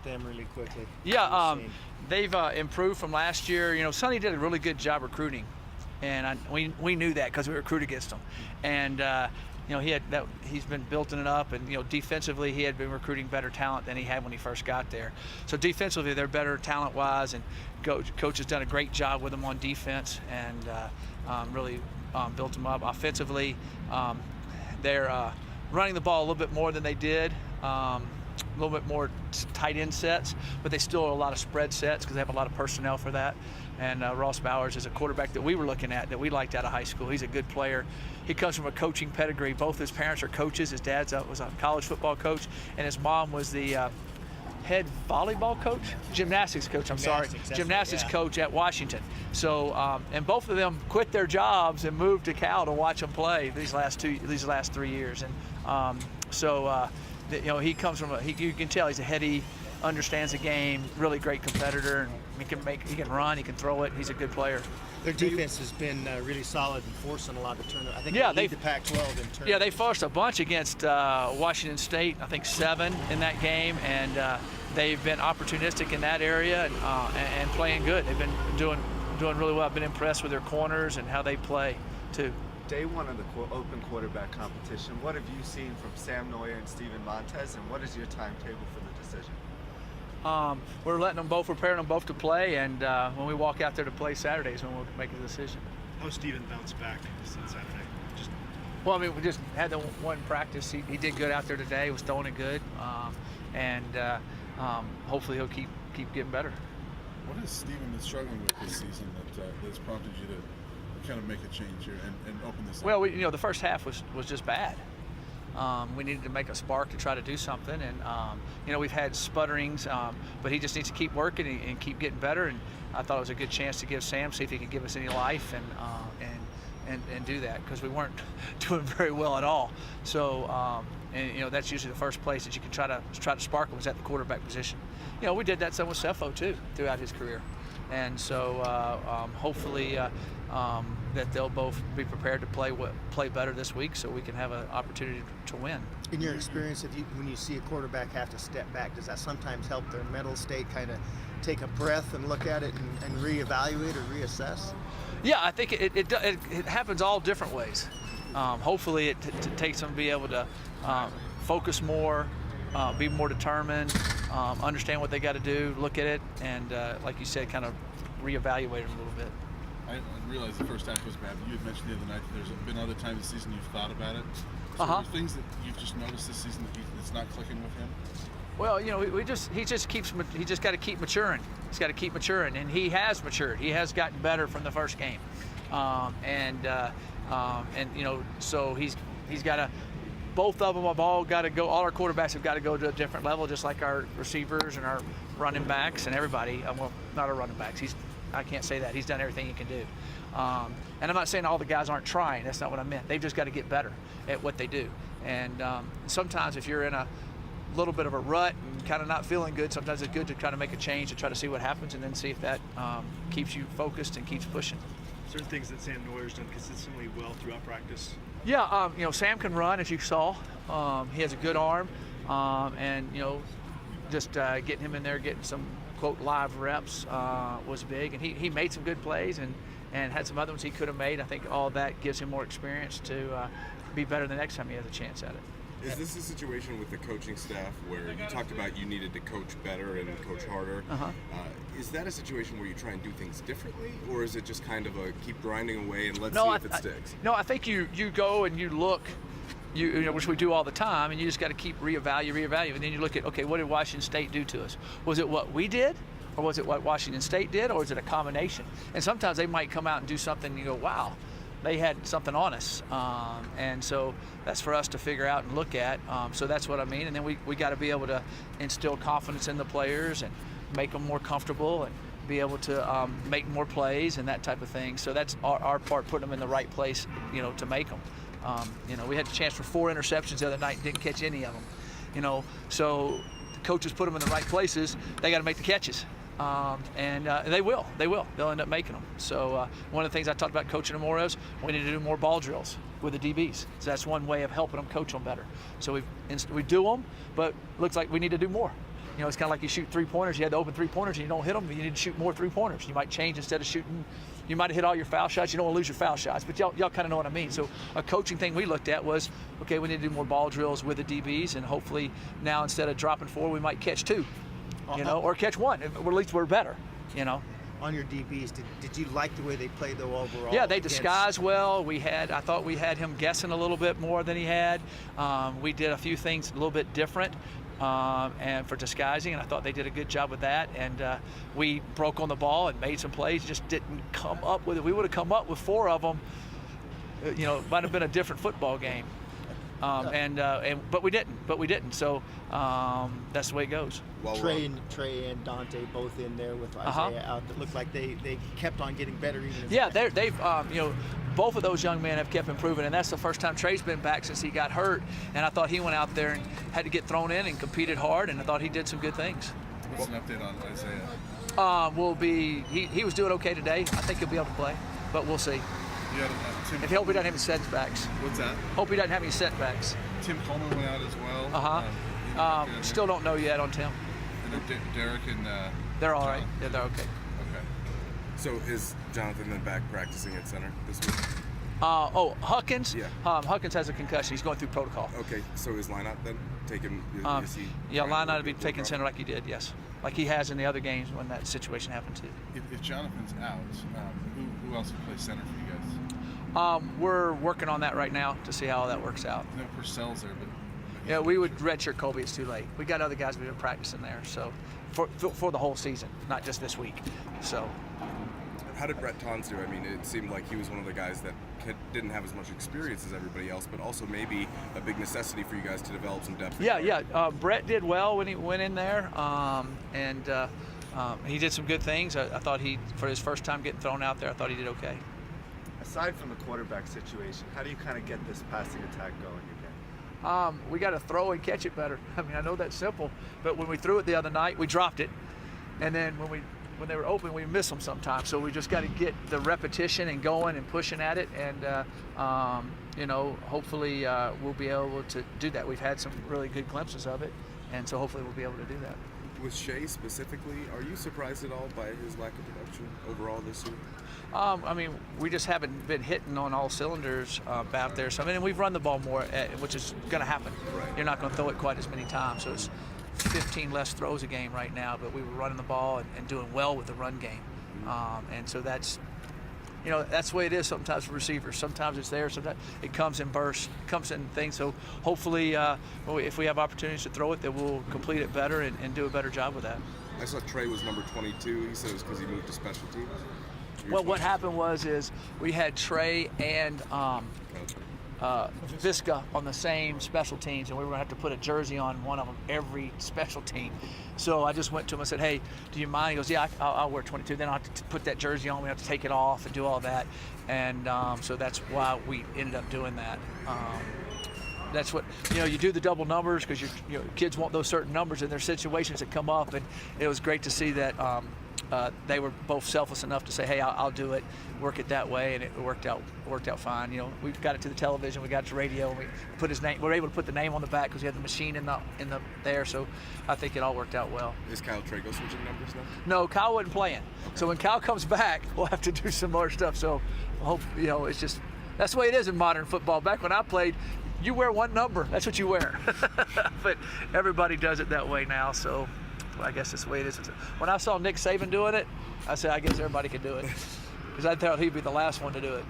them really quickly? Yeah, they've improved from last year. You know, Sonny did a really good job recruiting, and we knew that because we recruited against him. And you know, he's been building it up, and you know, defensively he had been recruiting better talent than he had when he first got there. So defensively they're better talent-wise, and coach has done a great job with them on defense, and really built them up. Offensively, they're running the ball a little bit more than they did. A little bit more tight end sets, but they still are a lot of spread sets because they have a lot of personnel for that. And Ross Bowers is a quarterback that we were looking at, that we liked out of high school. He's a good player. He comes from a coaching pedigree. Both his parents are coaches. His dad was a college football coach, and his mom was the head volleyball coach, gymnastics coach. Gymnastics coach at Washington. So, and both of them quit their jobs and moved to Cal to watch them play these last 3 years. And you know, he comes from you can tell he's a heady, understands the game, really great competitor, and he can run, he can throw it. He's a good player. Their defense has been really solid and forcing a lot of turnovers. I think they lead the Pac-12 in turnovers. Yeah, they forced a bunch against Washington State. I think 7 in that game, and they've been opportunistic in that area and playing good. They've been doing really well. I've been impressed with their corners and how they play too. Day one of the open quarterback competition, what have you seen from Sam Noyer and Steven Montez, and what is your timetable for the decision? We're letting them both, preparing them both to play, and when we walk out there to play Saturday is when we'll make a decision. How Steven bounced back since Saturday? Well, I mean, we just had the one practice. He did good out there today. He was throwing it good, and hopefully he'll keep getting better. What has Steven been struggling with this season that's prompted you to kind of make a change here and open this up? Well, you know, the first half was just bad. We needed to make a spark to try to do something, and you know, we've had sputterings, but he just needs to keep working and keep getting better. And I thought it was a good chance to give Sam, see if he could give us any life and do that, because we weren't doing very well at all. So and you know, that's usually the first place that you can try to spark him, was at the quarterback position. You know, we did that some with Cepho too throughout his career, and so hopefully that they'll both be prepared to play better this week, so we can have an opportunity to win. In your experience, when you see a quarterback have to step back, does that sometimes help their mental state kind of take a breath and look at it and reevaluate or reassess? Yeah, I think it happens all different ways. Hopefully it takes them to be able to focus more, be more determined, understand what they got to do, look at it, and like you said, kind of reevaluate it a little bit. I realized the first half was bad, but you had mentioned the other night that there's been other times this season you've thought about it. So are there things that you've just noticed this season that's not clicking with him? Well, you know, he just got to keep maturing. He's got to keep maturing, and he has matured. He has gotten better from the first game, and you know, so he's got to. Both of them have all got to go. All our quarterbacks have got to go to a different level, just like our receivers and our running backs and everybody. Well, not our running backs. I can't say that. He's done everything he can do. And I'm not saying all the guys aren't trying. That's not what I meant. They've just got to get better at what they do. And sometimes if you're in a little bit of a rut and kind of not feeling good, sometimes it's good to kind of make a change to try to see what happens and then see if that keeps you focused and keeps pushing. Certain things that Sam Noyer's done consistently well throughout practice? Yeah, you know, Sam can run, as you saw. He has a good arm, and you know, just getting him in there, getting some quote live reps was big, and he made some good plays and had some other ones he could have made. I think all that gives him more experience to be better the next time he has a chance at it. Is this a situation with the coaching staff where you talked about you needed to coach better and coach harder? Is that a situation where you try and do things differently, or is it just kind of a keep grinding away and let's see if it sticks? No, I think you go and you look, you know, which we do all the time, and you just got to keep reevaluate, and then you look at, okay, what did Washington State do to us? Was it what we did, or was it what Washington State did, or is it a combination? And sometimes they might come out and do something and you go, wow, they had something on us, and so that's for us to figure out and look at. So that's what I mean. And then we got to be able to instill confidence in the players and make them more comfortable and be able to make more plays and that type of thing. So that's our part, putting them in the right place, you know, to make them. You know, we had a chance for 4 interceptions the other night and didn't catch any of them. You know, so the coaches put them in the right places. They got to make the catches. And they will. They'll end up making them. So one of the things I talked about coaching them more is we need to do more ball drills with the DBs. So that's one way of helping them coach them better. So we do them, but looks like we need to do more. You know, it's kind of like you shoot 3-pointers. You had to open 3-pointers and you don't hit them. You need to shoot more 3-pointers. You might change instead of shooting. You might have hit all your foul shots. You don't want to lose your foul shots, but y'all kind of know what I mean. So a coaching thing we looked at was, okay, we need to do more ball drills with the DBs, and hopefully now instead of dropping 4, we might catch 2, you know, or catch 1. At least we're better, you know. On your DBs, did you like the way they played though overall? Yeah, they disguised well. I thought we had him guessing a little bit more than he had. We did a few things a little bit different. And for disguising, and I thought they did a good job with that. And we broke on the ball and made some plays, just didn't come up with it. We would have come up with 4 of them. You know, it might have been a different football game. But we didn't. So that's the way it goes. Trey and Dante both in there with Isaiah out. That looked like they kept on getting better even. Yeah, they've you know, both of those young men have kept improving, and that's the first time Trey's been back since he got hurt. And I thought he went out there and had to get thrown in and competed hard, and I thought he did some good things. What's an update on Isaiah? He was doing okay today. I think he'll be able to play, but we'll see. Tim, If hope he doesn't have any setbacks. What's that? Hope he doesn't have any setbacks. Tim Coleman went out as well. Still don't know yet on Tim. And then Derek and They're all right. Jonathan. Yeah, they're okay. Okay. So is Jonathan then back practicing at center this week? Huckins? Yeah. Huckins has a concussion. He's going through protocol. Okay, so is Lineup then taking? Is he Yeah, trying to line out work to be it taking out? center like he did, yes. Like he has in the other games when that situation happened too. If Jonathan's out, who else would play center for you guys? We're working on that right now to see how that works out. I know Purcell's there, but Yeah, we would redshirt Colby. It's too late. We got other guys we've been practicing there, so for the whole season, not just this week. So. How did Brett Tons do? I mean, it seemed like he was one of the guys that didn't have as much experience as everybody else, but also maybe a big necessity for you guys to develop some depth. Yeah. Brett did well when he went in there, and he did some good things. I thought for his first time getting thrown out there, I thought he did okay. Aside from the quarterback situation, how do you kind of get this passing attack going again? We got to throw and catch it better. I mean, I know that's simple, but when we threw it the other night, we dropped it, and then when they were open, we miss them sometimes. So we just got to get the repetition and going and pushing at it, and you know, hopefully we'll be able to do that. We've had some really good glimpses of it, and so hopefully we'll be able to do that. With Shea specifically, are you surprised at all by his lack of production overall this year? I mean, we just haven't been hitting on all cylinders out there. So I mean, we've run the ball more, which is going to happen. Right. You're not going to throw it quite as many times. So it's 15 less throws a game right now, but we were running the ball and doing well with the run game. And so that's, you know, that's the way it is sometimes for receivers. Sometimes it's there, sometimes it comes in bursts, comes in things. So hopefully if we have opportunities to throw it, then we'll complete it better and do a better job with that. I saw Trey was number 22. He said it was because he moved to special teams. Well, what happened was we had Trey and Visca on the same special teams, and we were going to have to put a jersey on one of them every special team. So I just went to him and said, hey, do you mind? He goes, yeah, I'll wear 22. Then I'll have to put that jersey on. We have to take it off and do all that. And so that's why we ended up doing that. That's what, you know, you do the double numbers because your kids want those certain numbers in their situations that come up. And it was great to see that they were both selfless enough to say, hey, I'll do it, work it that way, and it worked out fine. You know, we got it to the television, we got it to radio, and we put his name. We were able to put the name on the back because we had the machine in the there. So I think it all worked out well. Is Kyle Trago switching numbers now? No, Kyle wasn't playing. Okay. So when Kyle comes back, we'll have to do some more stuff. So I hope, you know, it's just that's the way it is in modern football. Back when I played, you wear one number. That's what you wear. But everybody does it that way now. So I guess that's the way it is. When I saw Nick Saban doing it, I said, I guess everybody could do it. Because I thought he'd be the last one to do it.